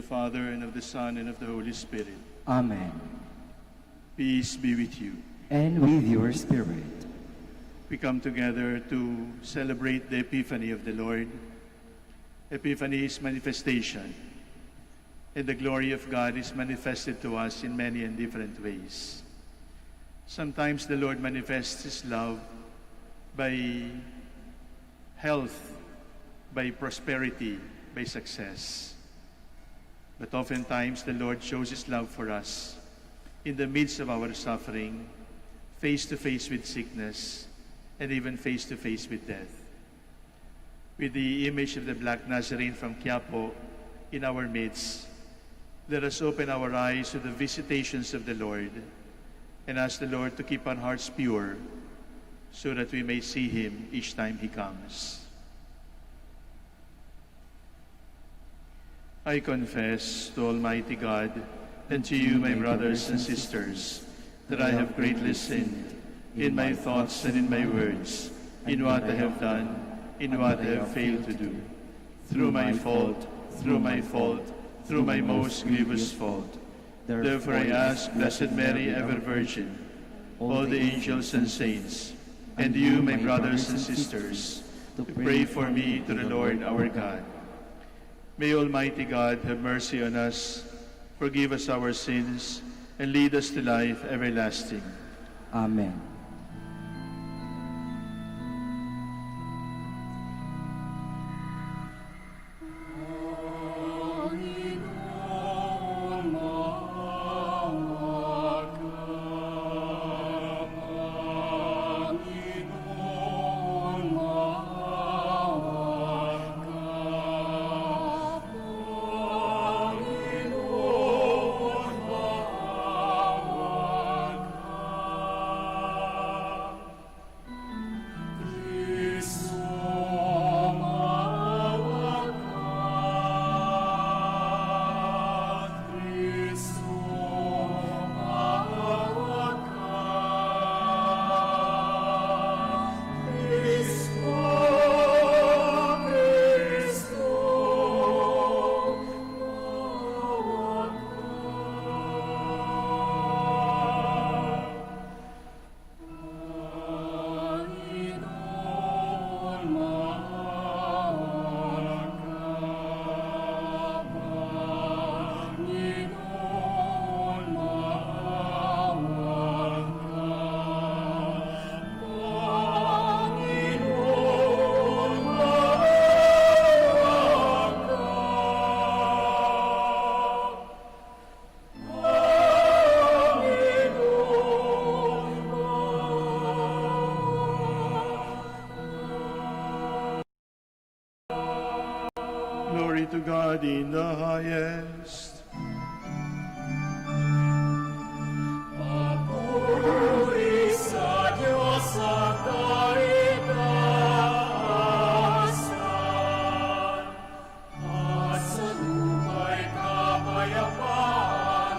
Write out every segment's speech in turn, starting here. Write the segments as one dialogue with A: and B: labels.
A: Father, and of the Son, and of the Holy Spirit.
B: Amen.
A: Peace be with you.
B: And with your spirit.
A: We come together to celebrate the Epiphany of the Lord. Epiphany is manifestation, and the glory of God is manifested to us in many and different ways. Sometimes the Lord manifests His love by health, by prosperity, by success. But oftentimes the Lord shows His love for us in the midst of our suffering, face to face with sickness, and even face to face with death. With the image of the Black Nazarene from Quiapo in our midst, let us open our eyes to the visitations of the Lord and ask the Lord to keep our hearts pure so that we may see Him each time He comes. I confess to Almighty God and to you, my brothers and sisters, that I have greatly sinned in my thoughts and in my words, in what I have done, in what I have failed to do, through my fault, through my most grievous fault. Therefore I ask Blessed Mary, ever Virgin, all the angels and saints, and you, my brothers and sisters, to pray for me to the Lord our God. May Almighty God have mercy on us, forgive us our sins, and lead us to life everlasting.
B: Amen.
A: Glory to God in the highest.
C: Papuri sa Diyos sa kaitaasan, at sa luma'y kapayapaan,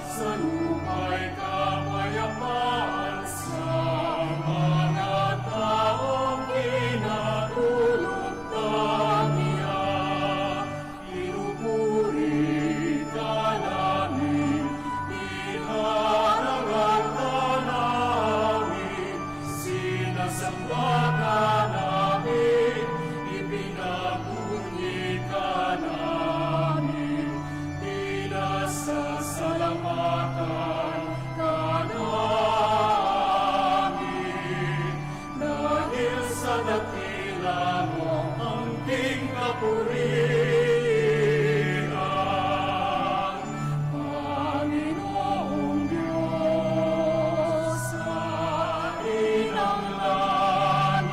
C: sa luma'y kapayapaan sa mga taong kinatulog niya. Pinupuri ka namin, iharang ka namin, sinasamba ka namin, ipinagbunyi ka namin, pinasasalamatan ka namin. Dahil sa dakila mo ang king kapurihan, Panginoong Diyos sa ilang langit.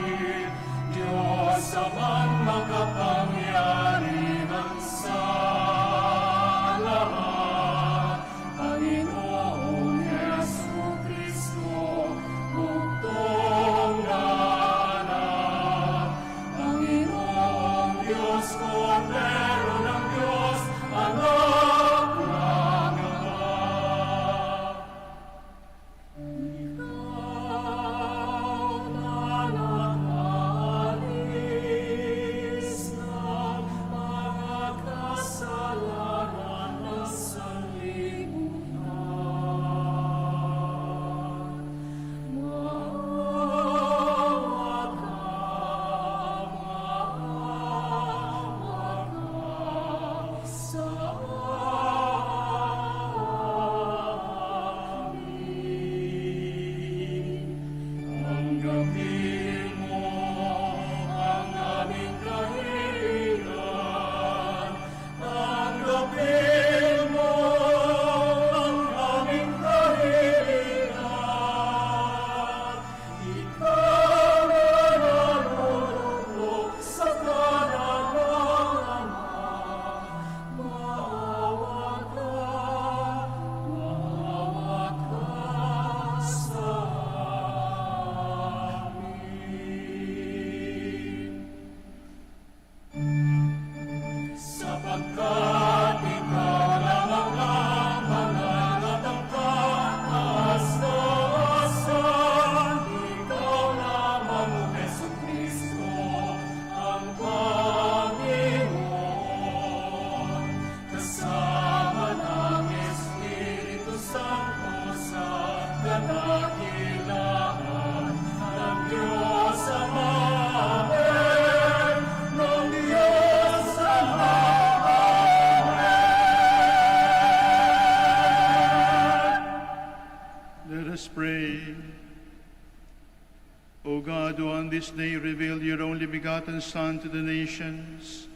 A: O God, who on this day revealed your only begotten Son to the nations,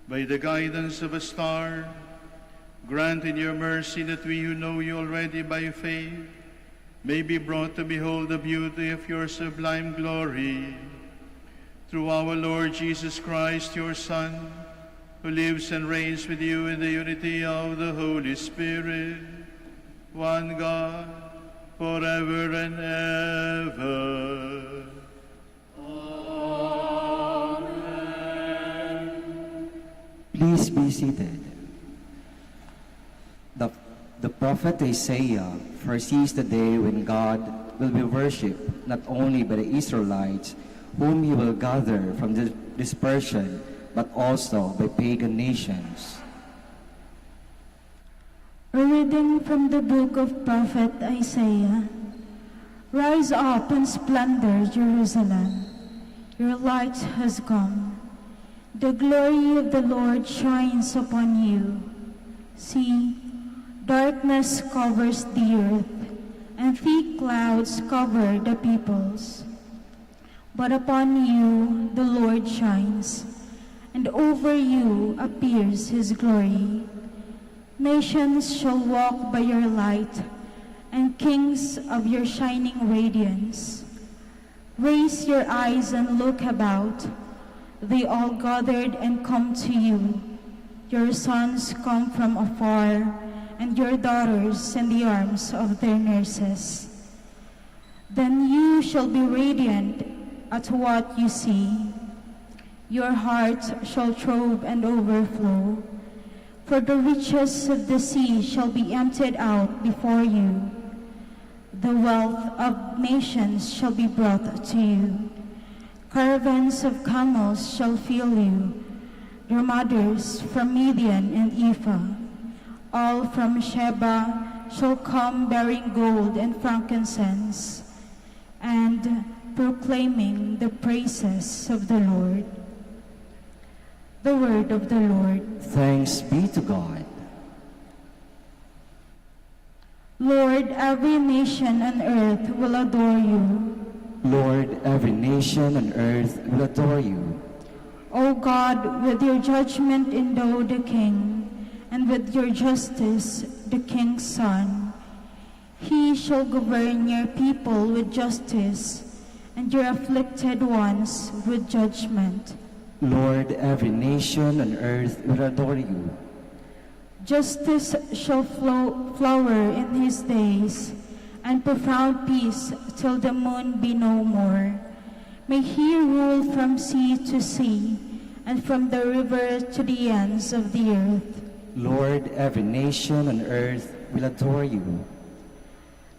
A: by the guidance of a star, grant in your mercy that we who know you already by faith may be brought to behold the beauty of your sublime glory. Through our Lord Jesus Christ, your Son, who lives and reigns with you in the unity of the Holy Spirit, one God, forever and ever.
B: Please be seated. The prophet Isaiah foresees the day when God will be worshipped not only by the Israelites, whom he will gather from the dispersion, but also by pagan nations.
D: A reading from the book of prophet Isaiah. Rise up and splendor, Jerusalem. Your light has come. The glory of the Lord shines upon you. See, darkness covers the earth, and thick clouds cover the peoples. But upon you the Lord shines, and over you appears his glory. Nations shall walk by your light, and kings of your shining radiance. Raise your eyes and look about. They all gathered and come to you. Your sons come from afar, and your daughters in the arms of their nurses. Then you shall be radiant at what you see. Your heart shall throb and overflow. For the riches of the sea shall be emptied out before you. The wealth of nations shall be brought to you. Caravans of camels shall fill you, dromedaries from Midian and Ephah. All from Sheba shall come bearing gold and frankincense, and proclaiming the praises of the Lord. The word of the Lord.
B: Thanks be to God.
D: Lord, every nation on earth will adore you.
B: Lord, every nation on earth will adore you.
D: O God, with your judgment endow the king, and with your justice the king's son. He shall govern your people with justice, and your afflicted ones with judgment.
B: Lord, every nation on earth will adore you.
D: Justice shall flower in his days, and profound peace till the moon be no more. May he rule from sea to sea, and from the river to the ends of the earth.
B: Lord, every nation on earth will adore you.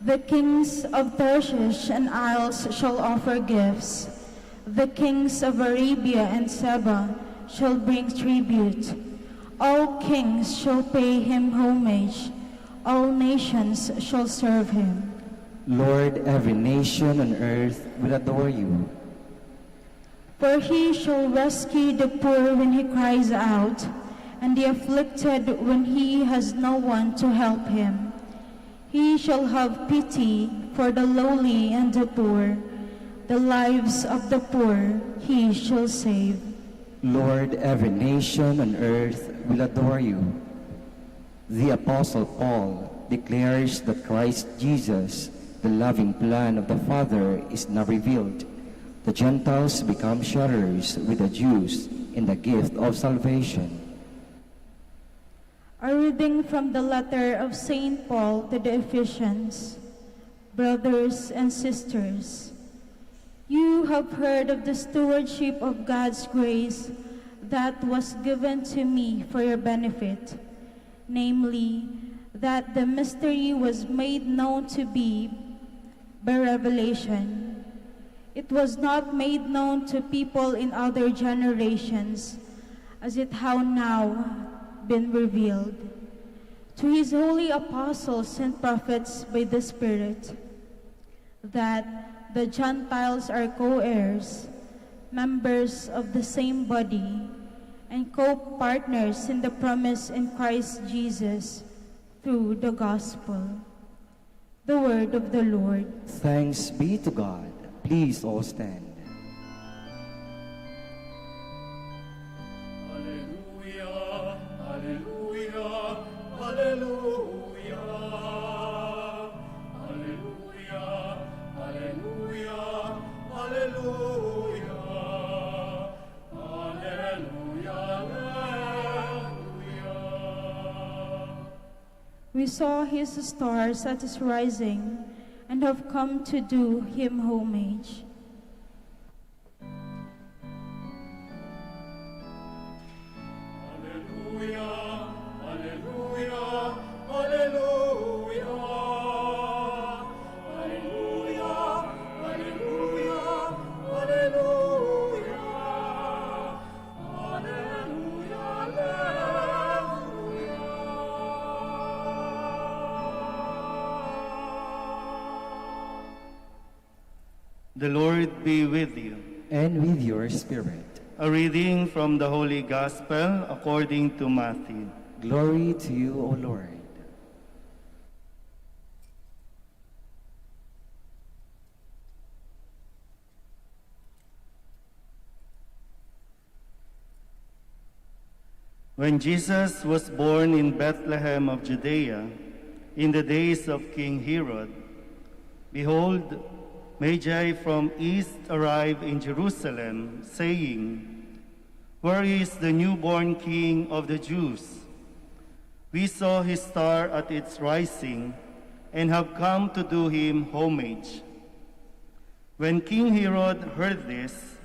D: The kings of Tarshish and Isles shall offer gifts. The kings of Arabia and Seba shall bring tribute. All kings shall pay him homage. All nations shall serve him.
B: Lord, every nation on earth will adore you.
D: For he shall rescue the poor when he cries out, and the afflicted when he has no one to help him. He shall have pity for the lowly and the poor. The lives of the poor he shall save.
B: Lord, every nation on earth will adore you. The Apostle Paul declares that Christ Jesus, the loving plan of the Father, is now revealed. The Gentiles become sharers with the Jews in the gift of salvation.
D: A reading from the letter of St. Paul to the Ephesians. Brothers and sisters, you have heard of the stewardship of God's grace that was given to me for your benefit, namely, that the mystery was made known to be by revelation. It was not made known to people in other generations, as it how now been revealed to his holy apostles and prophets by the Spirit, that the Gentiles are co-heirs, members of the same body, and co-partners in the promise in Christ Jesus through the gospel. The word of the Lord.
B: Thanks be to God. Please all stand.
C: Alleluia, alleluia, alleluia. Alleluia, alleluia, alleluia. Alleluia, alleluia.
D: We saw his stars at his rising and have come to do him homage.
C: Alleluia, alleluia, alleluia. Alleluia, alleluia, alleluia. Alleluia, alleluia.
E: The Lord be with you.
B: And with your spirit.
E: A reading from the Holy Gospel according to Matthew.
B: Glory to you, O Lord.
E: When Jesus was born in Bethlehem of Judea, in the days of King Herod, behold, Magi from east arrived in Jerusalem, saying, "Where is the newborn King of the Jews? We saw his star at its rising and have come to do him homage." When King Herod heard this,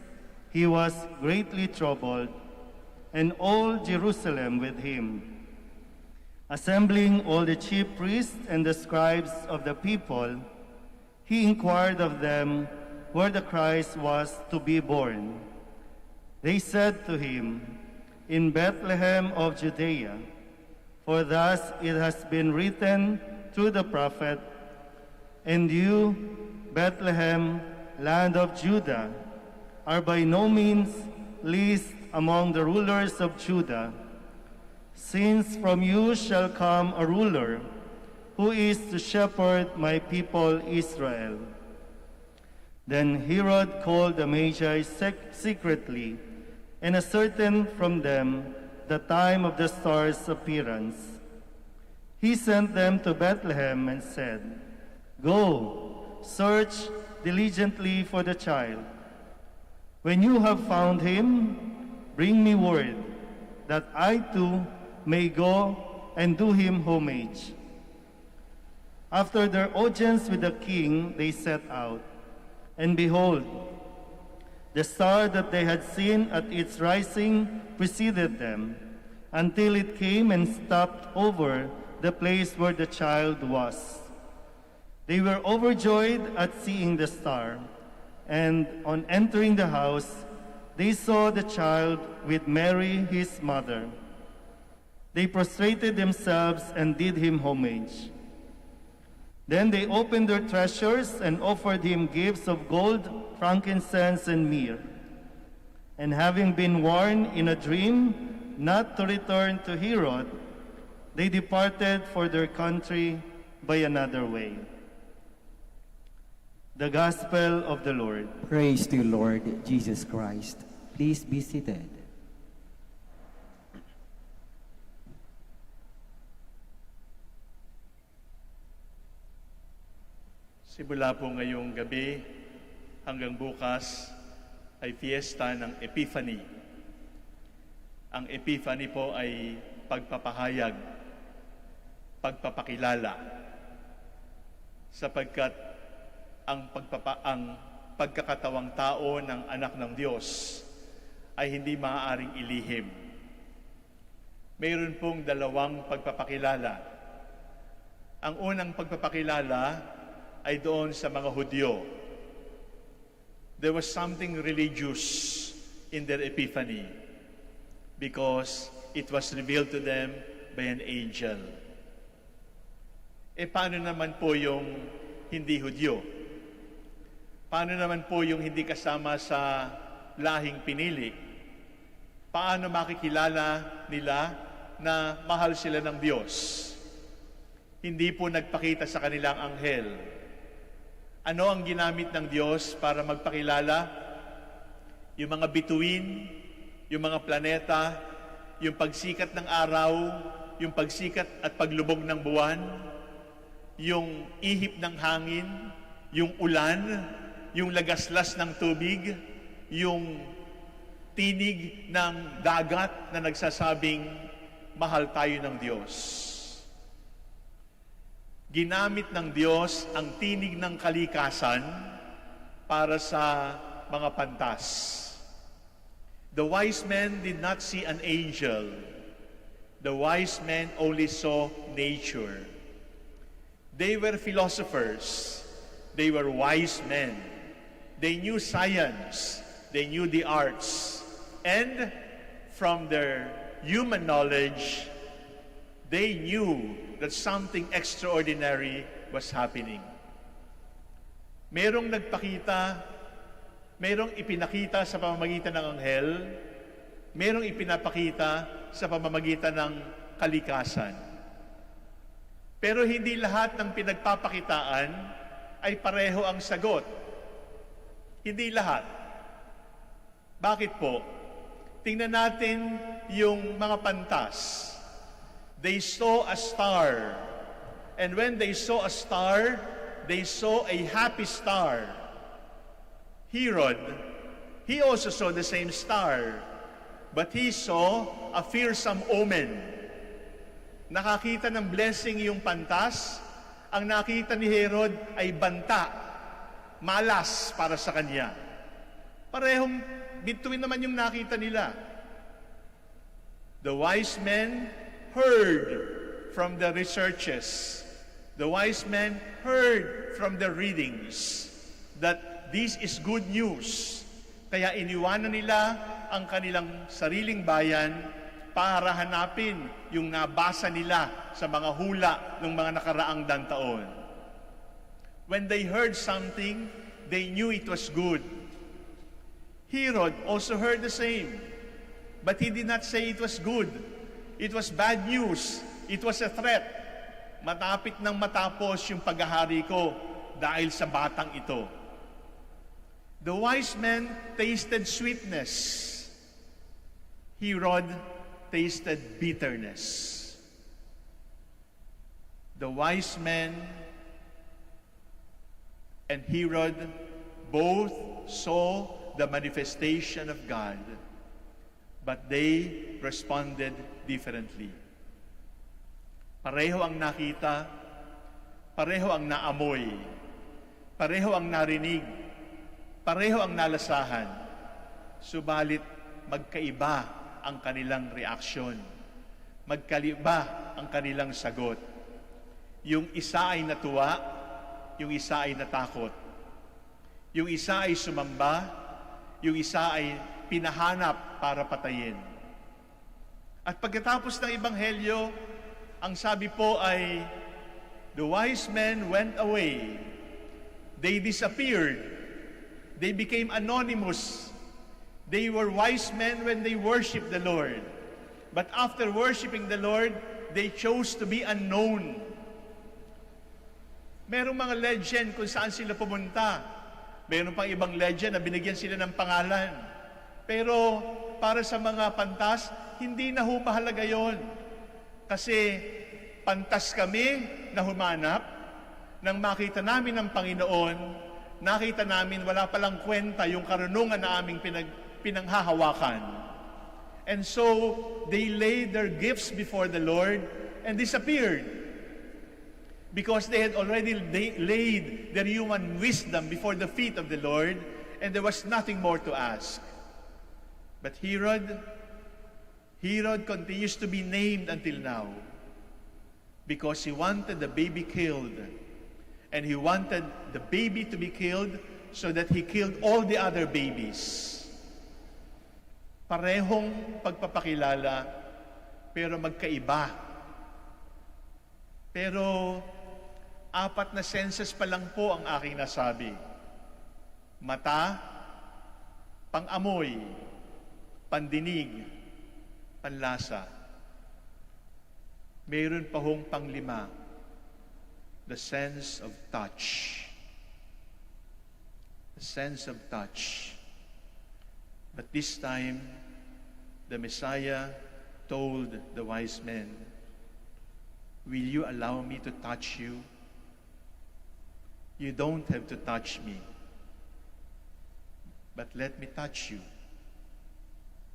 E: he was greatly troubled, and all Jerusalem with him. Assembling all the chief priests and the scribes of the people, he inquired of them where the Christ was to be born. They said to him, "In Bethlehem of Judea, for thus it has been written through the prophet, and you, Bethlehem, land of Judah, are by no means least among the rulers of Judah, since from you shall come a ruler who is to shepherd my people Israel." Then Herod called the Magi secretly and ascertained from them the time of the star's appearance. He sent them to Bethlehem and said, "Go, search diligently for the child. When you have found him, bring me word, that I too may go and do him homage." After their audience with the king, they set out. And behold, the star that they had seen at its rising preceded them, until it came and stopped over the place where the child was. They were overjoyed at seeing the star, and on entering the house, they saw the child with Mary, his mother. They prostrated themselves and did him homage. Then they opened their treasures and offered him gifts of gold, frankincense, and myrrh. And having been warned in a dream not to return to Herod, they departed for their country by another way. The Gospel of the Lord.
B: Praise to you, Lord Jesus Christ. Please be seated.
A: Simula po ngayong gabi hanggang bukas ay fiesta ng Epiphany. Ang Epiphany po ay pagpapahayag, pagpapakilala, sapagkat ang pagkakatawang tao ng anak ng Diyos ay hindi maaaring ilihim. Mayroon pong dalawang pagpapakilala. Ang unang pagpapakilala ay doon sa mga Hudyo. There was something religious in their epiphany because it was revealed to them by an angel. Paano naman po yung hindi Hudyo? Paano naman po yung hindi kasama sa lahing pinili? Paano makikilala nila na mahal sila ng Diyos? Hindi po nagpakita sa kanilang anghel. Ano ang ginamit ng Diyos para magpakilala? Yung mga bituin, yung mga planeta, yung pagsikat ng araw, yung pagsikat at paglubog ng buwan, yung ihip ng hangin, yung ulan, yung lagaslas ng tubig, yung tinig ng dagat na nagsasabing, mahal tayo ng Diyos. Ginamit ng Diyos ang tinig ng kalikasan para sa mga pantas. The wise men did not see an angel. The wise men only saw nature. They were philosophers. They were wise men. They knew science. They knew the arts. And from their human knowledge, they knew that something extraordinary was happening. Merong nagpakita, merong ipinakita sa pamamagitan ng anghel, merong ipinapakita sa pamamagitan ng kalikasan. Pero hindi lahat ng pinagpapakitaan ay pareho ang sagot. Hindi lahat. Bakit po? Tingnan natin yung mga pantas. They saw a star. And when they saw a star, they saw a happy star. Herod, he also saw the same star. But he saw a fearsome omen. Nakakita ng blessing yung pantas. Ang nakita ni Herod ay banta. Malas para sa kanya. Parehong bituin naman yung nakita nila. The wise men heard from the researches. The wise men heard from the readings that this is good news. Kaya iniwanan nila ang kanilang sariling bayan para hanapin yung nabasa nila sa mga hula ng mga nakaraang taon. When they heard something, they knew it was good. Herod also heard the same, but he did not say it was good. It was bad news. It was a threat. Matapit nang matapos yung paghahari ko dahil sa batang ito. The wise men tasted sweetness. Herod tasted bitterness. The wise men and Herod both saw the manifestation of God, but they responded differently. Pareho ang nakita, pareho ang naamoy, pareho ang narinig, pareho ang nalasahan, subalit magkaiba ang kanilang reaksyon, magkaiba ang kanilang sagot. Yung isa ay natuwa, yung isa ay natakot. Yung isa ay sumamba, yung isa ay pinahanap para patayin. At pagkatapos ng Ebanghelyo, ang sabi po ay, the wise men went away. They disappeared. They became anonymous. They were wise men when they worshiped the Lord. But after worshiping the Lord, they chose to be unknown. Merong mga legend kung saan sila pumunta. Meron pang ibang legend na binigyan sila ng pangalan. Pero para sa mga pantas, hindi na humahalaga yon. Kasi pantas kami na humanap, nang makita namin ng Panginoon, nakita namin wala palang kwenta yung karunungan na aming pinanghahawakan. And so, they laid their gifts before the Lord and disappeared. Because they had already laid their human wisdom before the feet of the Lord, and there was nothing more to ask. But Herod continues to be named until now because he wanted the baby killed. And he wanted the baby to be killed so that he killed all the other babies. Parehong pagpapakilala, pero magkaiba. Pero 4 na senses pa lang po ang aking nasabi. Mata, pang-amoy, pandinig, panlasa. Mayroon pa hong pang-5, the sense of touch. a sense of touch. But this time, the Messiah told the wise men, "Will you allow me to touch you? You don't have to touch me, but let me touch you.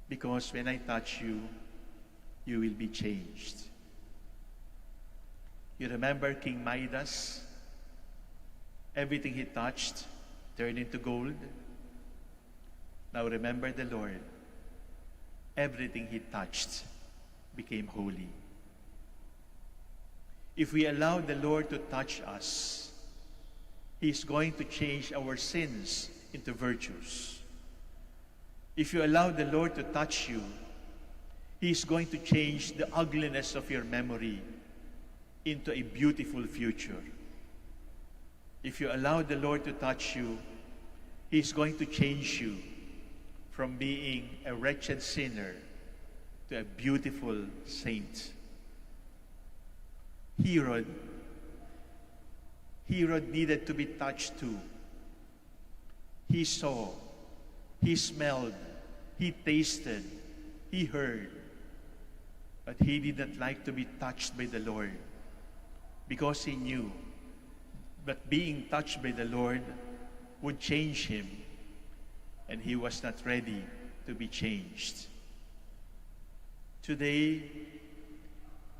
A: Because when I touch you, you will be changed." You remember King Midas? Everything he touched turned into gold. Now remember the Lord. Everything he touched became holy. If we allow the Lord to touch us, He's going to change our sins into virtues. If you allow the Lord to touch you, He's going to change the ugliness of your memory into a beautiful future. If you allow the Lord to touch you, He's going to change you from being a wretched sinner to a beautiful saint. Herod needed to be touched too. He saw, he smelled, he tasted, he heard, but he did not like to be touched by the Lord because he knew that being touched by the Lord would change him, and he was not ready to be changed. Today,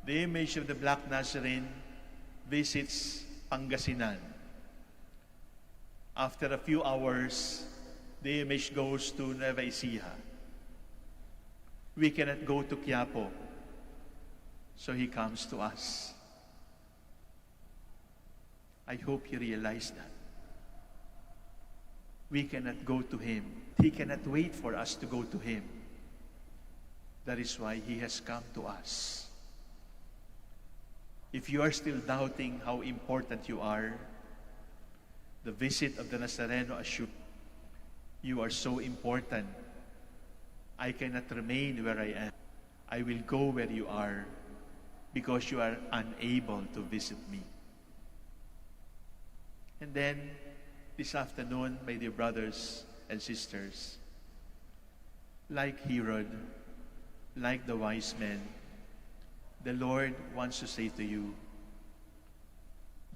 A: the image of the Black Nazarene visits Pangasinan. After a few hours, the image goes to Nueva Ecija. We cannot go to Quiapo, so he comes to us. I hope you realize that. We cannot go to him. He cannot wait for us to go to him. That is why he has come to us. If you are still doubting how important you are, the visit of the Nazareno assures you are so important. I cannot remain where I am. I will go where you are because you are unable to visit me. And then, this afternoon, my dear brothers and sisters, like Herod, like the wise men, the Lord wants to say to you,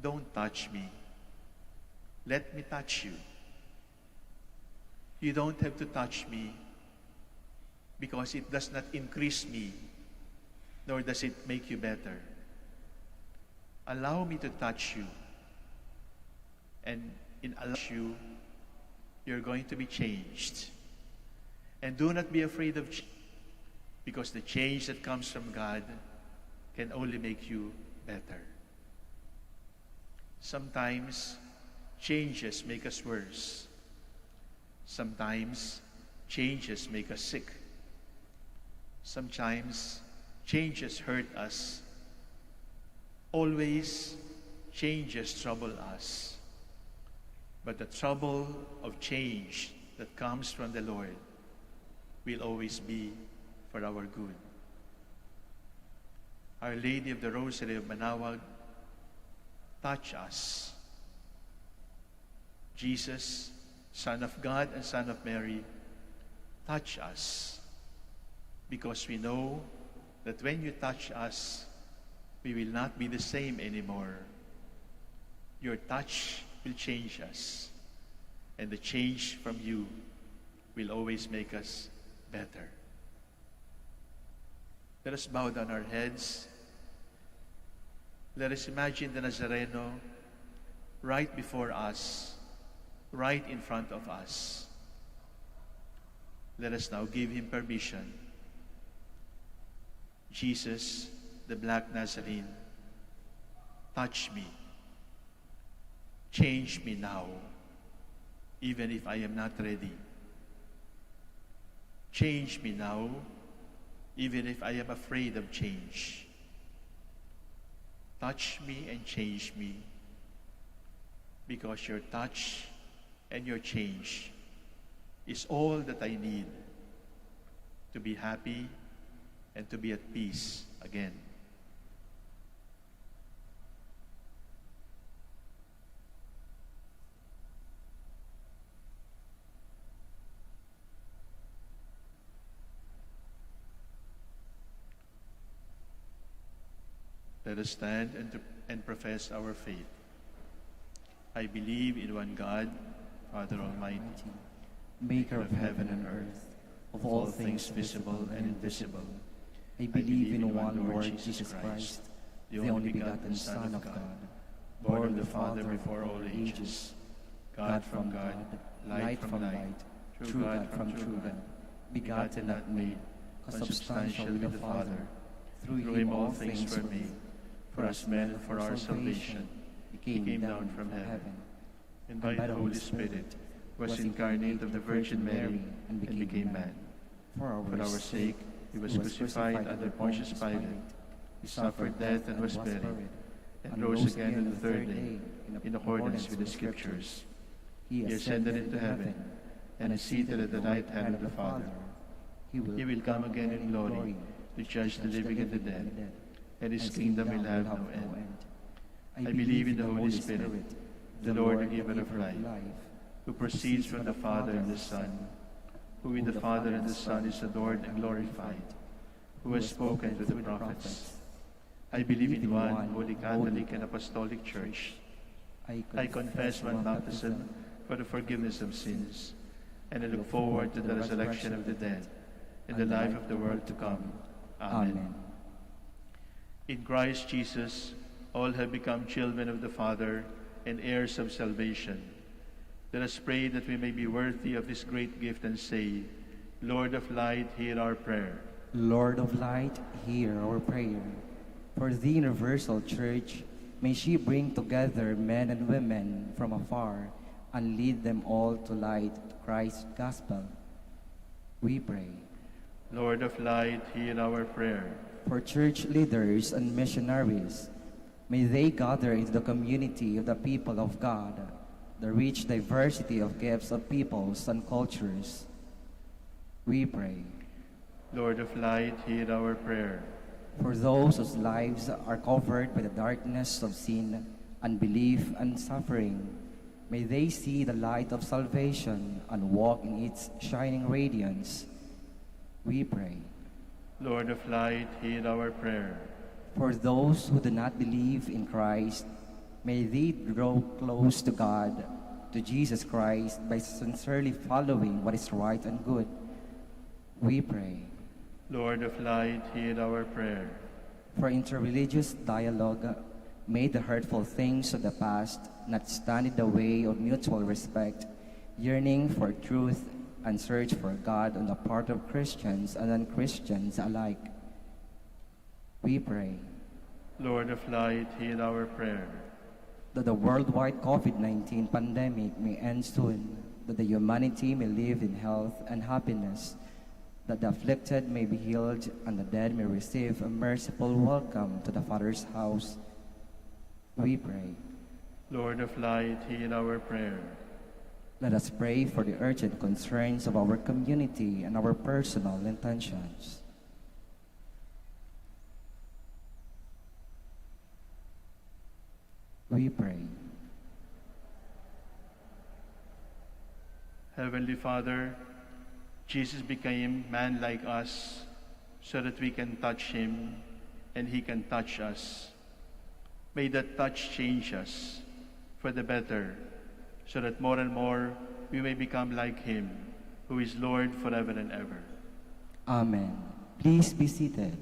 A: don't touch me. Let me touch you. You don't have to touch me because it does not increase me, nor does it make you better. Allow me to touch you. And in allowing you, you're going to be changed. And do not be afraid of change, because the change that comes from God can only make you better. Sometimes changes make us worse. Sometimes changes make us sick. Sometimes changes hurt us. Always changes trouble us. But the trouble of change that comes from the Lord will always be for our good. Our Lady of the Rosary of Manaoag, touch us. Jesus, Son of God and Son of Mary, touch us. Because we know that when you touch us, we will not be the same anymore. Your touch will change us, and the change from you will always make us better. Let us bow down our heads. Let us imagine the Nazareno right before us, right in front of us. Let us now give him permission. Jesus, the Black Nazarene, touch me. Change me now, even if I am not ready. Change me now, even if I am afraid of change. Touch me and change me, because your touch and your change is all that I need to be happy and to be at peace again. Let us stand and profess our faith. I believe in one God, Father Almighty,
B: Maker of heaven and earth, of all things visible and invisible. I believe in one Lord Jesus Christ, the only begotten Son of God, born of the Father before all ages, God from God, light from light, true God from true God, begotten, not made, consubstantial with the Father. Through him all things were made. For us men and for our salvation, he came down from heaven,
A: and by the Holy Spirit was incarnate of the Virgin Mary and became man.
B: For
A: For our sake, he was crucified under Pontius Pilate. He suffered death and was buried, and rose again on the third day, in accordance with the Scriptures. He ascended into heaven, and is seated at the right hand of the Father. He will come again in glory to judge the living and the dead, and his kingdom will have no end. I believe in the Holy Spirit, the Lord and giver of life, who proceeds from the Father and the Son, who with the Father and the Son is adored and glorified, who has spoken to the prophets. I believe in one holy Catholic and Apostolic Church. I confess one baptism for the forgiveness of sins, and I look forward to the resurrection of the dead and the life of the world to come. Amen. In Christ Jesus, all have become children of the Father and heirs of salvation. Let us pray that we may be worthy of this great gift and say, Lord of light, hear our prayer.
B: Lord of light, hear our prayer. For the universal church, may she bring together men and women from afar and lead them all to light Christ's gospel. We pray.
A: Lord of light, hear our prayer.
B: For church leaders and missionaries, may they gather into the community of the people of God, the rich diversity of gifts of peoples and cultures. We pray.
A: Lord of light, hear our prayer.
B: For those whose lives are covered by the darkness of sin, unbelief, and suffering, may they see the light of salvation and walk in its shining radiance. We pray.
A: Lord of light, hear our prayer.
B: For those who do not believe in Christ, may they draw close to God, to Jesus Christ, by sincerely following what is right and good. We pray.
A: Lord of light, hear our prayer.
B: For interreligious dialogue, may the hurtful things of the past not stand in the way of mutual respect, yearning for truth and search for God on the part of Christians and non-Christians alike. We pray.
A: Lord of light, hear our prayer.
B: That the worldwide COVID-19 pandemic may end soon, that the humanity may live in health and happiness, that the afflicted may be healed and the dead may receive a merciful welcome to the Father's house. We pray.
A: Lord of light, hear our prayer.
B: Let us pray for the urgent concerns of our community and our personal intentions. We pray.
A: Heavenly Father, Jesus became man like us so that we can touch him and he can touch us. May that touch change us for the better, so that more and more we may become like him, who is Lord forever and ever.
B: Amen. Please be seated.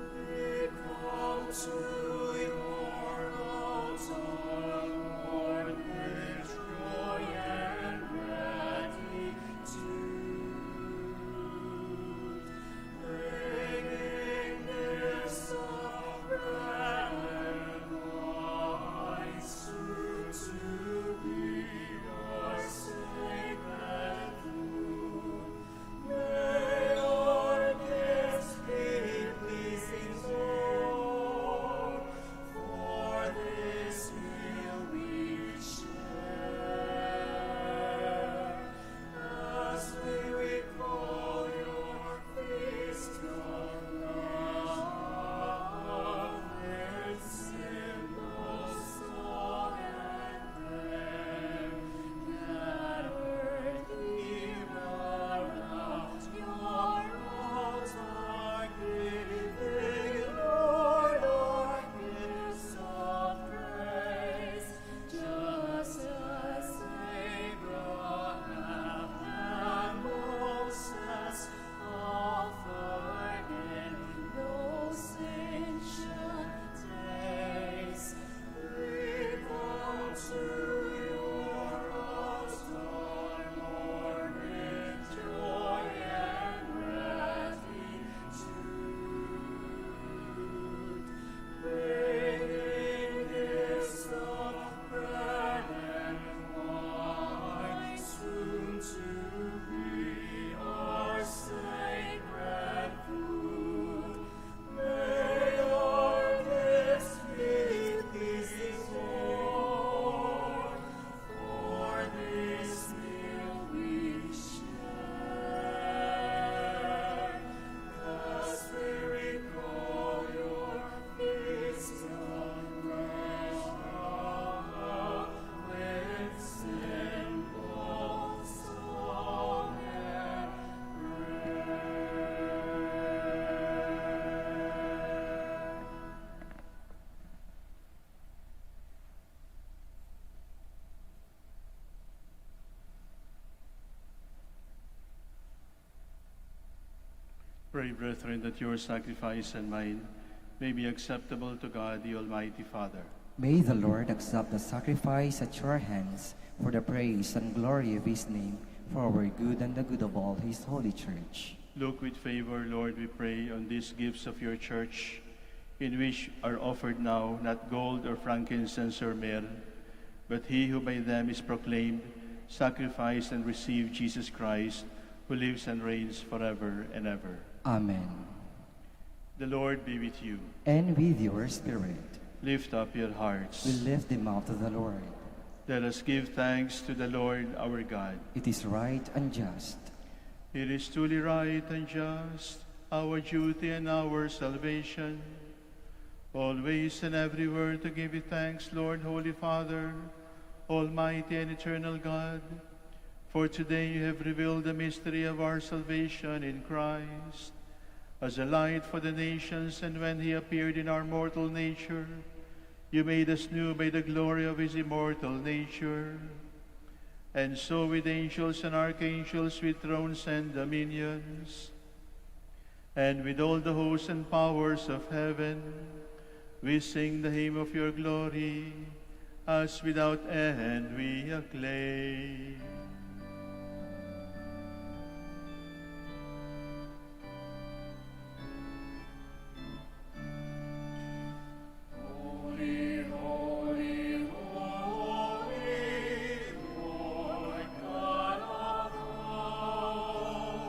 C: We come to your altar, Lord, with joy and gratitude, bringing this bread and wine soon to be your sacred food. May our gifts be pleasing, Lord,
A: Pray, brethren, that your sacrifice and mine may be acceptable to God, the Almighty Father.
B: May the Lord accept the sacrifice at your hands for the praise and glory of his name, for our good and the good of all his holy church.
A: Look with favor, Lord, we pray, on these gifts of your church, in which are offered now not gold or frankincense or myrrh, but he who by them is proclaimed, sacrificed, and received Jesus Christ, who lives and reigns forever and ever.
B: Amen.
A: The Lord be with you.
B: And with your spirit,
A: Lift up your hearts.
B: we lift them up to the Lord.
A: Let us give thanks to the Lord our God.
B: It is right and just.
A: It is truly right and just, our duty and our salvation, always and everywhere to give you thanks, Lord, Holy Father, Almighty and eternal God. For today you have revealed the mystery of our salvation in Christ, as a light for the nations, and when he appeared in our mortal nature, you made us new by the glory of his immortal nature. And so with angels and archangels, with thrones and dominions, and with all the hosts and powers of heaven, we sing the hymn of your glory, as without end we acclaim.
C: Holy, holy, holy, Lord God of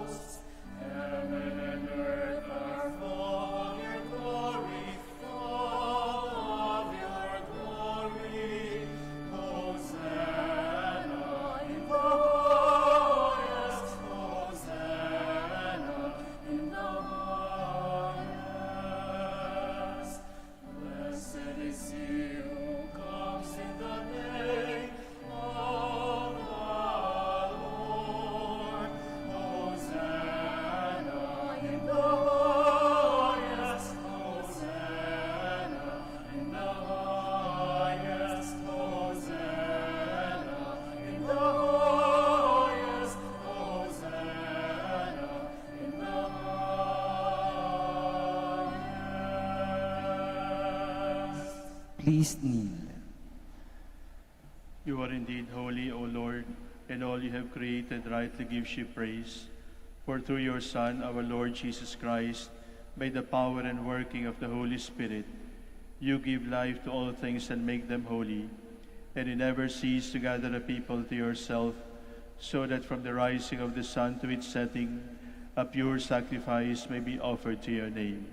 C: hosts, heaven and earth are full of your glory, full of your glory. Hosanna in the highest, Hosanna in the highest. Blessed is he who comes in the name of the Lord. Hosanna in the highest, Hosanna in the highest, Hosanna in the highest, Hosanna in the highest.
B: Please kneel.
A: You are indeed holy, O Lord, and all you have created rightly gives you praise. For through your Son, our Lord Jesus Christ, by the power and working of the Holy Spirit, you give life to all things and make them holy, and you never cease to gather a people to yourself, so that from the rising of the sun to its setting, a pure sacrifice may be offered to your name.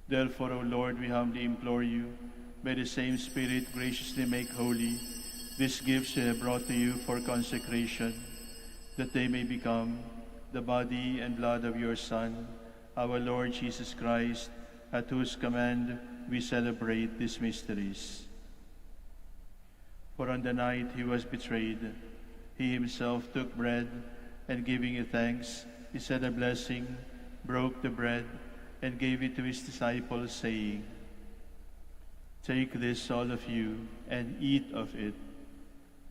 A: Therefore, O Lord, we humbly implore you, by the same Spirit graciously make holy these gifts we have brought to you for consecration, that they may become the body and blood of your Son, our Lord Jesus Christ, at whose command we celebrate these mysteries. For on the night he was betrayed, he himself took bread, and giving you thanks, he said a blessing, broke the bread, and gave it to his disciples, saying, "Take this, all of you, and eat of it,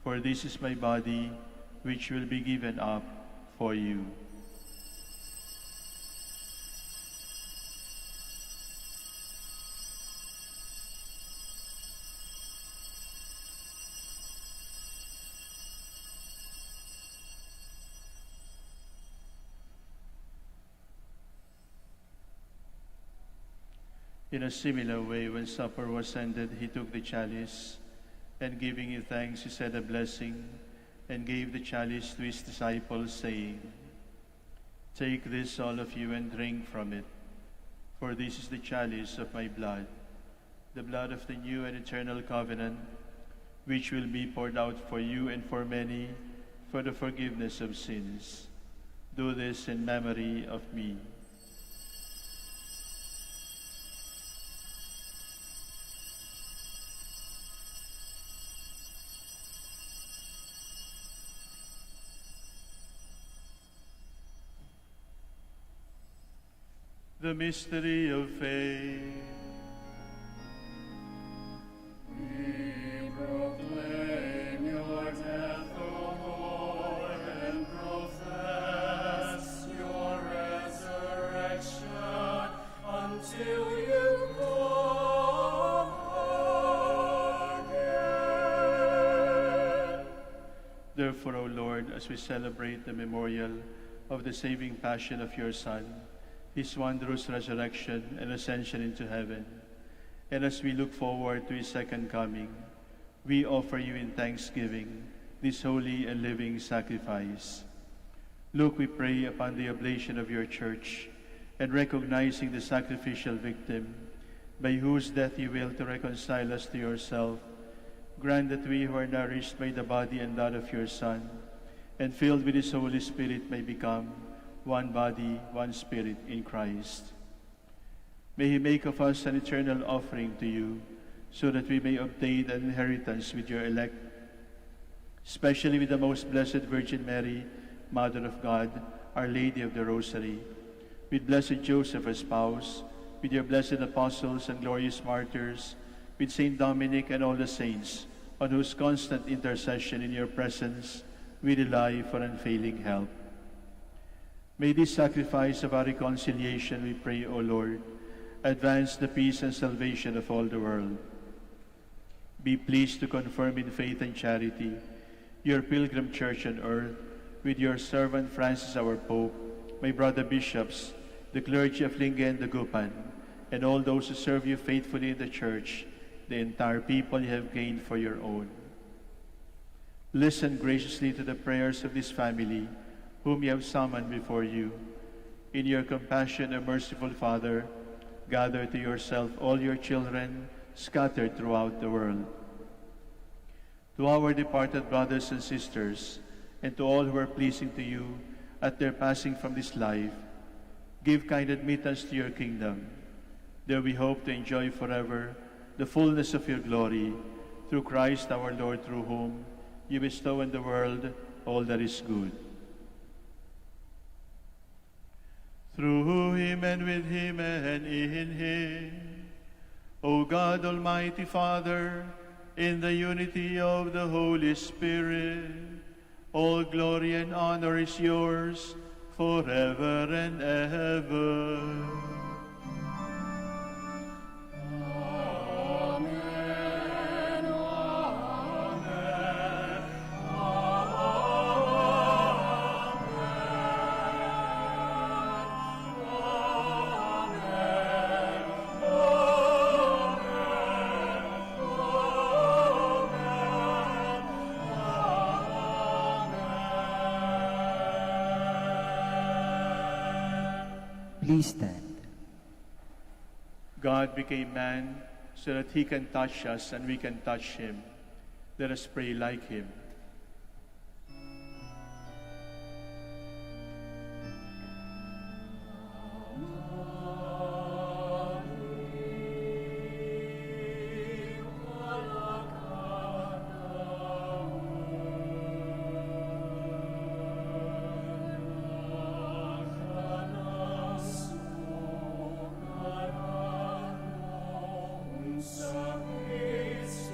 A: for this is my body, which will be given up for you." In a similar way, when supper was ended, he took the chalice, and giving you thanks, he said a blessing, and gave the chalice to his disciples, saying, "Take this, all of you, and drink from it, for this is the chalice of my blood, the blood of the new and eternal covenant, which will be poured out for you and for many for the forgiveness of sins. Do this in memory of me." The mystery of faith.
C: We proclaim your death, O Lord, and profess your resurrection
A: Therefore, O Lord, as we celebrate the memorial of the saving passion of your Son, his wondrous resurrection and ascension into heaven, and as we look forward to his second coming, we offer you in thanksgiving this holy and living sacrifice. Look, we pray, upon the oblation of your church, and recognizing the sacrificial victim, by whose death you will to reconcile us to yourself, grant that we who are nourished by the body and blood of your Son, and filled with his Holy Spirit, may become one body, one spirit in Christ. May he make of us an eternal offering to you, so that we may obtain an inheritance with your elect, especially with the most blessed Virgin Mary, Mother of God, Our Lady of the Rosary, with blessed Joseph, her spouse, with your blessed apostles and glorious martyrs, with Saint Dominic and all the saints, on whose constant intercession in your presence we rely for unfailing help. May this sacrifice of our reconciliation, we pray, O Lord, advance the peace and salvation of all the world. Be pleased to confirm in faith and charity your pilgrim church on earth, with your servant Francis our Pope, my brother bishops, the clergy of Lingen and Dagupan, and all those who serve you faithfully in the church, the entire people you have gained for your own. Listen graciously to the prayers of this family, whom you have summoned before you. In your compassion, O merciful Father, gather to yourself all your children scattered throughout the world. To our departed brothers and sisters, and to all who are pleasing to you at their passing from this life, give kind admittance to your kingdom. There we hope to enjoy forever the fullness of your glory, through Christ our Lord, through whom you bestow on the world all that is good. Through him and with him and in him, O God, Almighty Father, in the unity of the Holy Spirit, all glory and honor is yours forever and ever.
B: Please stand.
A: God became man so that he can touch us and we can touch him. Let us pray like him.
C: Sapiens,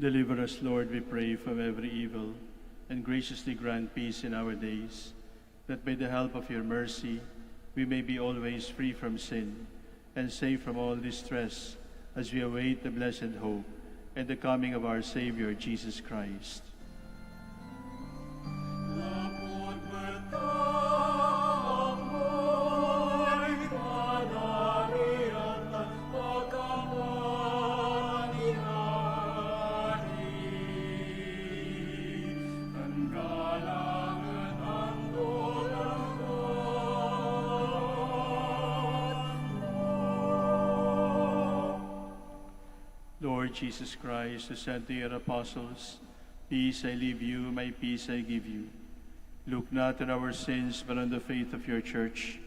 A: Deliver us, Lord, we pray, from every evil, and graciously grant peace in our days, that by the help of your mercy we may be always free from sin and safe from all distress, as we await the blessed hope and the coming of our Savior, Jesus Christ.
C: Lapot magtamoy, panarian at pagkapanihari, ang galangan ang tulang
A: Lord Jesus Christ, who said to your apostles, "Peace I leave you, my peace I give you," look not on our sins, but on the faith of your church,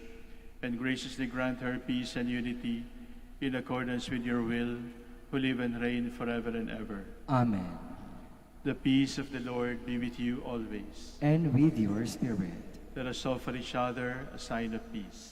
A: and graciously grant her peace and unity in accordance with your will, who live and reign forever and ever.
B: Amen.
A: The peace of the Lord be with you always.
B: And with your spirit.
A: Let us offer each other a sign of peace.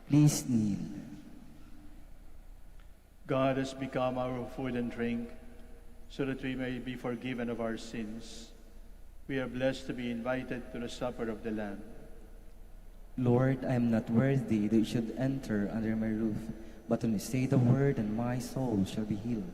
B: Please kneel.
A: God has become our food and drink, so that we may be forgiven of our sins. We are blessed to be invited to the supper of the Lamb.
B: Lord, I am not worthy that you should enter under my roof, but only say the word, and my soul shall be healed.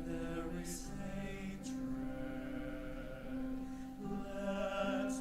C: There is hatred, let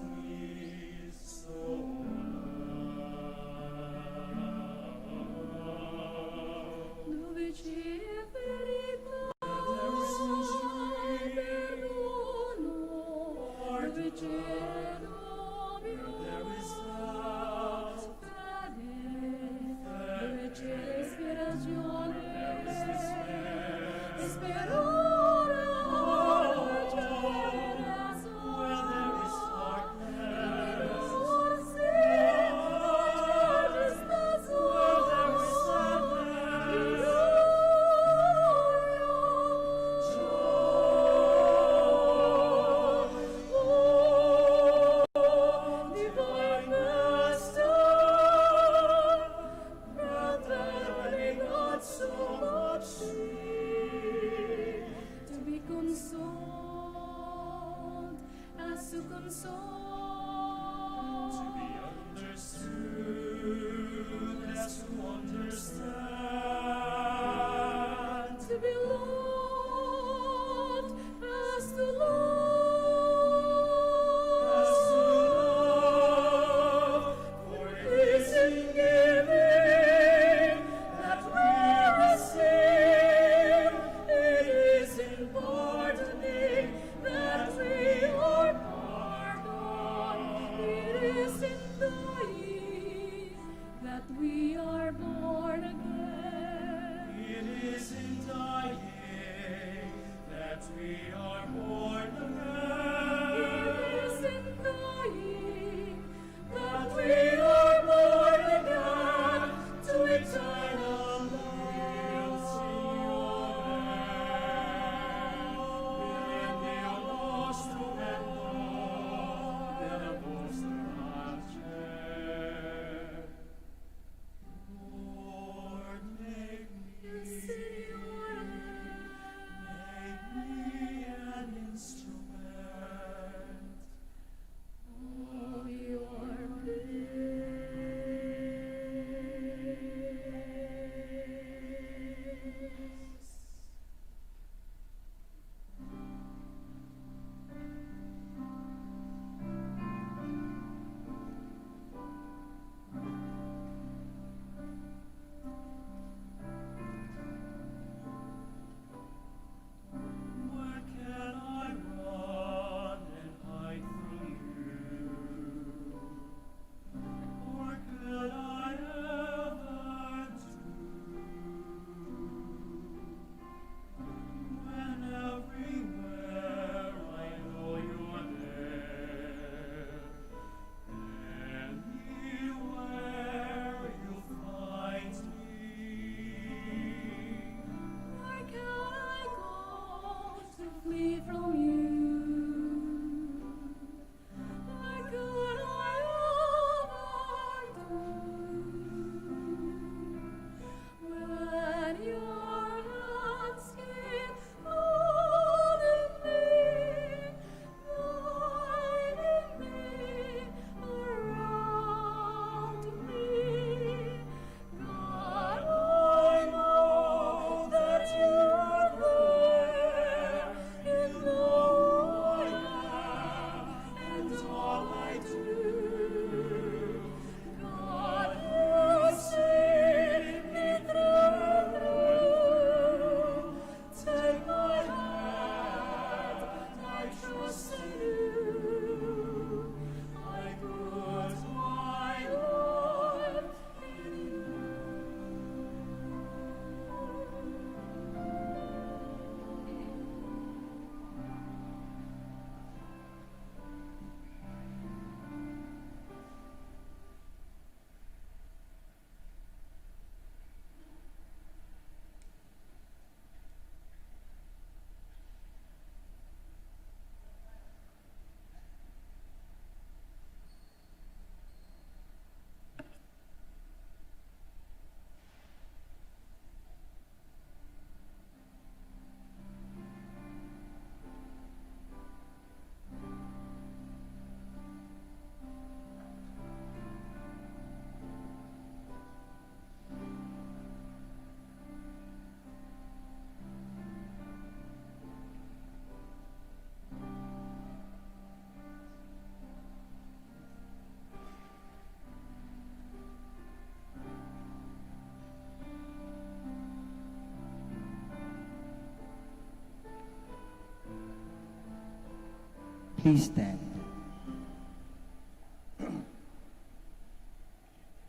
B: Please stand.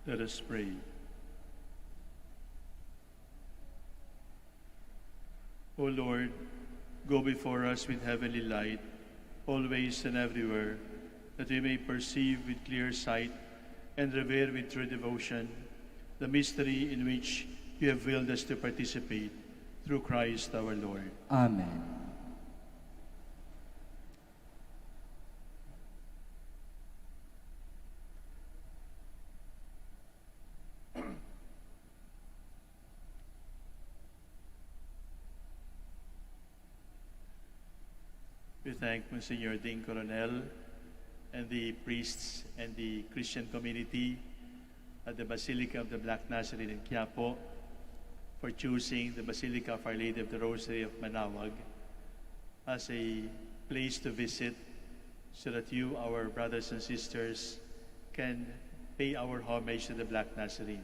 A: Let us pray. O Lord, go before us with heavenly light, always and everywhere, that we may perceive with clear sight and revere with true devotion the mystery in which you have willed us to participate, through Christ our Lord.
B: Amen.
A: We thank Monsignor Ding Coronel and the priests and the Christian community at the Basilica of the Black Nazarene in Quiapo for choosing the Basilica of Our Lady of the Rosary of Manaoag as a place to visit so that you, our brothers and sisters, can pay our homage to the Black Nazarene.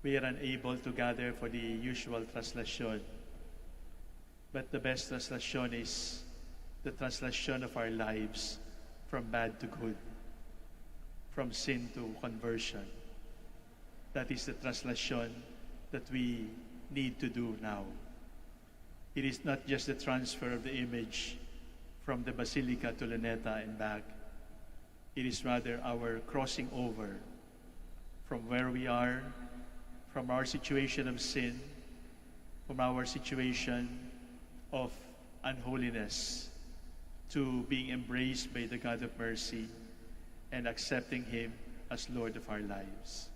A: We are unable to gather for the usual translation, but the best translation is the translation of our lives from bad to good, from sin to conversion. That is the translation that we need to do now. It is not just the transfer of the image from the Basilica to Luneta and back. It is rather our crossing over from where we are, from our situation of sin, from our situation of unholiness, to being embraced by the God of mercy and accepting Him as Lord of our lives.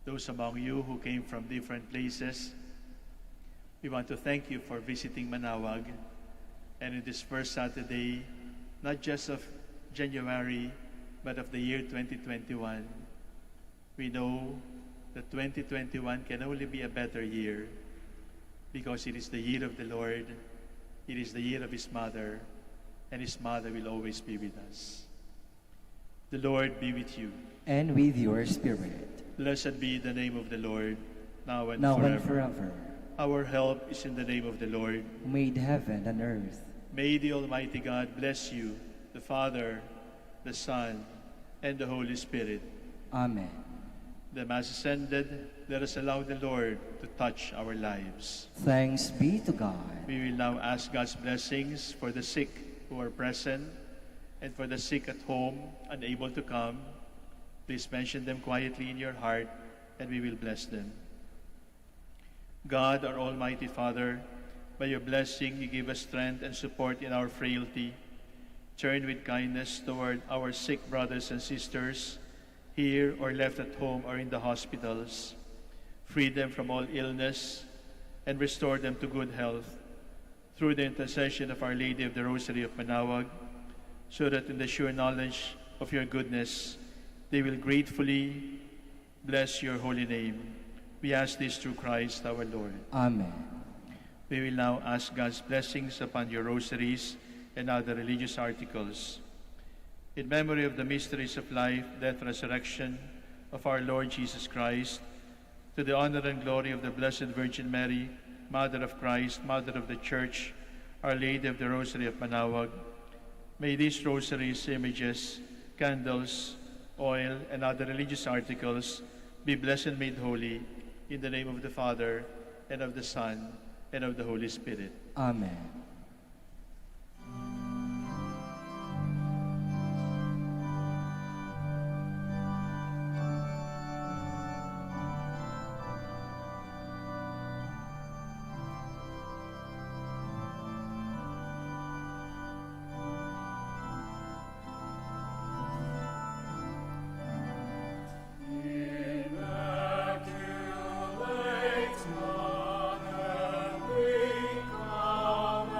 A: Those among you who came from different places, we want to thank you for visiting Manaoag, and in this first Saturday, not just of January, but of the year 2021, we know that 2021 can only be a better year because it is the year of the Lord, it is the year of His Mother, and His Mother will always be with us. The Lord be with you.
B: And with your spirit.
A: Blessed be the name of the Lord, now and
B: Now
A: forever.
B: and forever.
A: Our help is in the name of the Lord.
B: Who made heaven and earth.
A: May the Almighty God bless you, the Father, the Son, and the Holy Spirit.
B: Amen.
A: The Mass is ended. Let us allow the Lord to touch our lives.
B: Thanks be to God.
A: We will now ask God's blessings for the sick who are present and for the sick at home, unable to come. Please mention them quietly in your heart, and we will bless them. God, our Almighty Father, by your blessing, you give us strength and support in our frailty. Turn with kindness toward our sick brothers and sisters, here or left at home or in the hospitals. Free them from all illness and restore them to good health through the intercession of Our Lady of the Rosary of Manaoag, so that in the sure knowledge of your goodness, they will gratefully bless your holy name. We ask this through Christ our Lord.
B: Amen.
A: We will now ask God's blessings upon your rosaries and other religious articles. In memory of the mysteries of life, death, resurrection of our Lord Jesus Christ, to the honor and glory of the Blessed Virgin Mary, Mother of Christ, Mother of the Church, Our Lady of the Rosary of Manaoag, may these rosaries, images, candles, oil, and other religious articles be blessed and made holy in the name of the Father, and of the Son, and of the Holy Spirit.
B: Amen.
C: Immaculate Mother, we come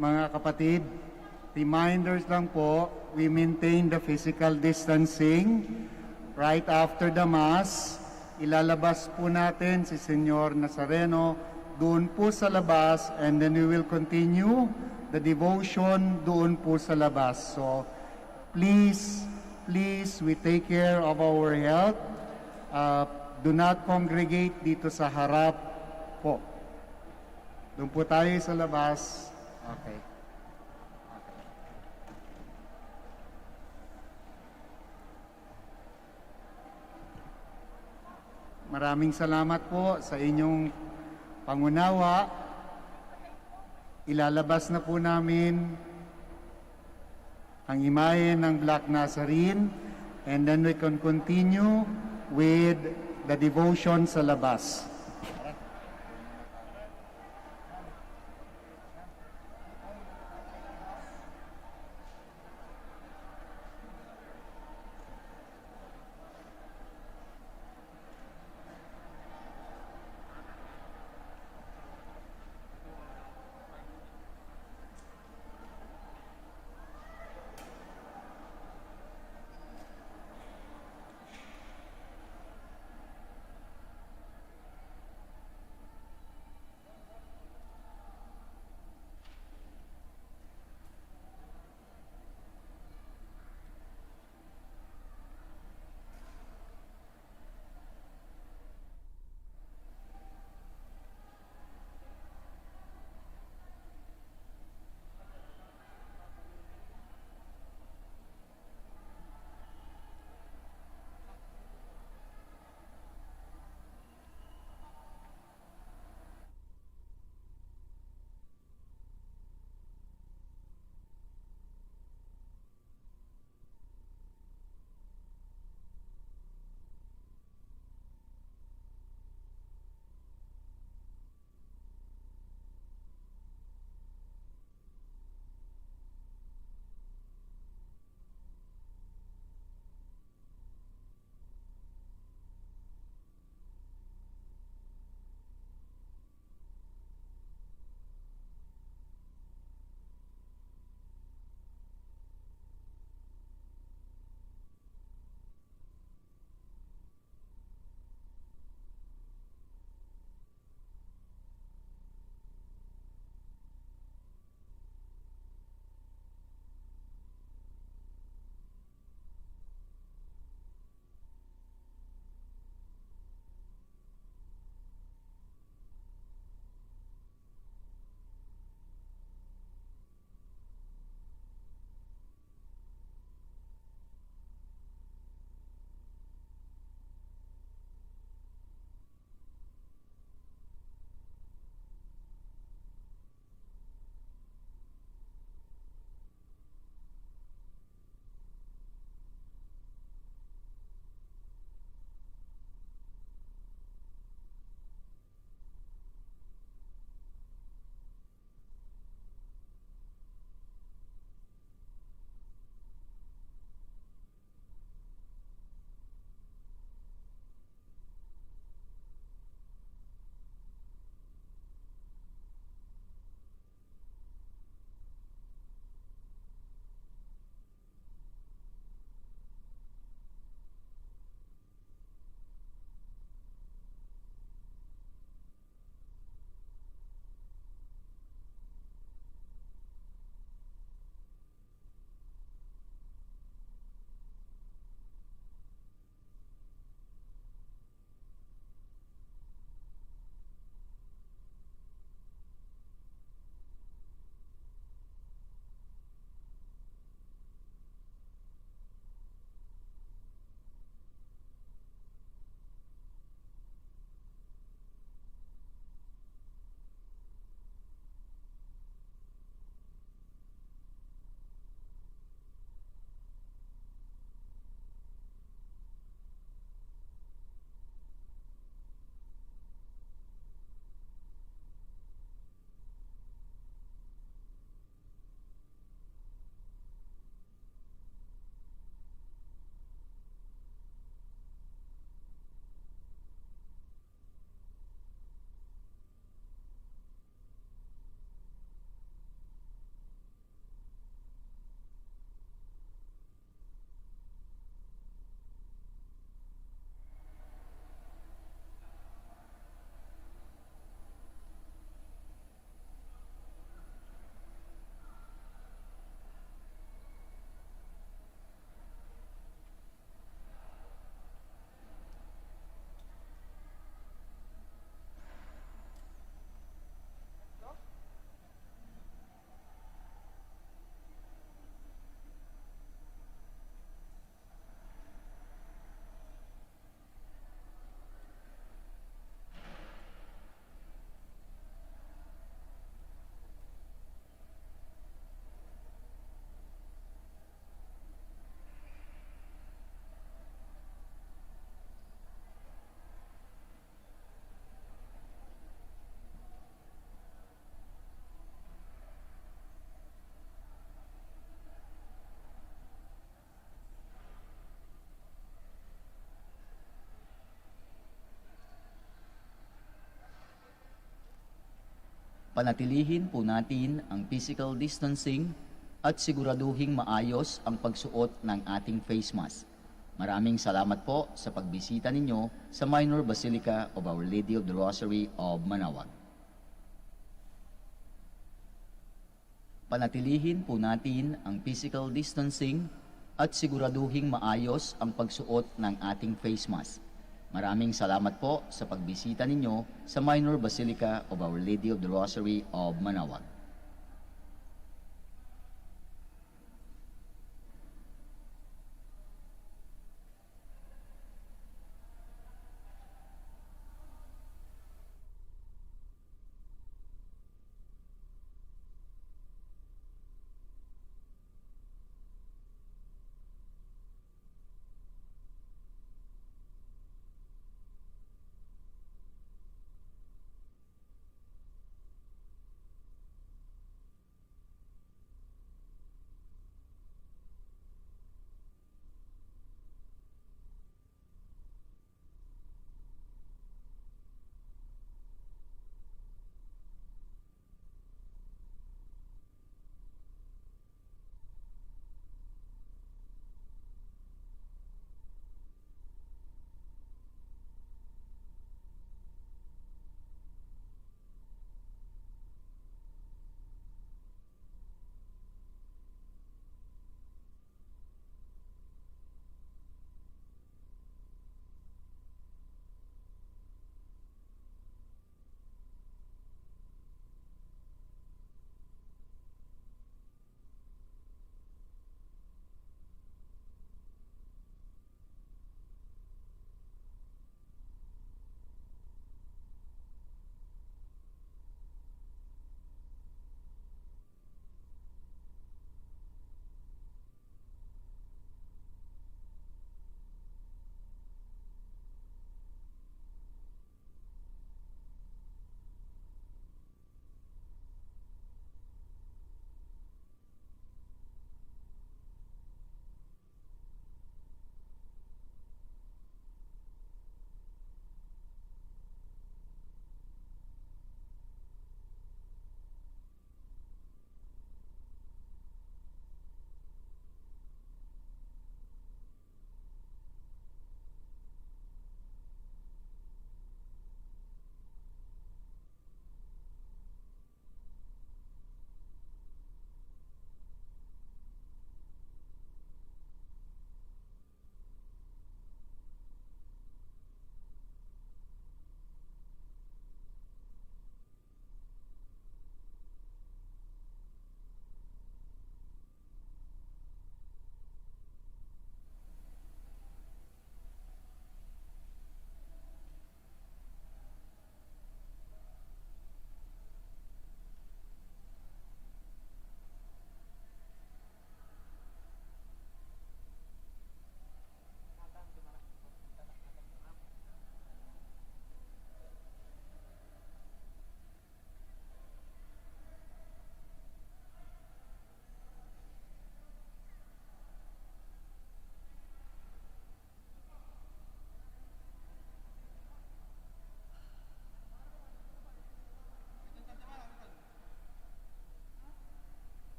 F: mga kapatid, reminders lang po, we maintain the physical distancing. Right after the Mass, ilalabas po natin si Senyor Nazareno doon po sa labas, and then we will continue the devotion doon po sa labas. So, please, we take care of our health. Do not congregate dito sa harap po. Doon po tayo sa labas. Okay. Maraming salamat po sa inyong pangunawa. Ilalabas na po namin ang imahe ng Black Nazarene, and then we can continue with the devotion sa labas.
G: Panatilihin po natin ang physical distancing at siguraduhing maayos ang pagsuot ng ating face mask. Maraming salamat po sa pagbisita ninyo sa Minor Basilica of Our Lady of the Rosary of Manaoag. Panatilihin po natin ang physical distancing at siguraduhing maayos ang pagsuot ng ating face mask. Maraming salamat po sa pagbisita ninyo sa Minor Basilica of Our Lady of the Rosary of Manaoag.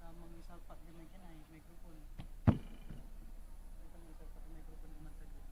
C: tamang isalpak di may kinay, microphone. Tamang isalpak di microphone di matag.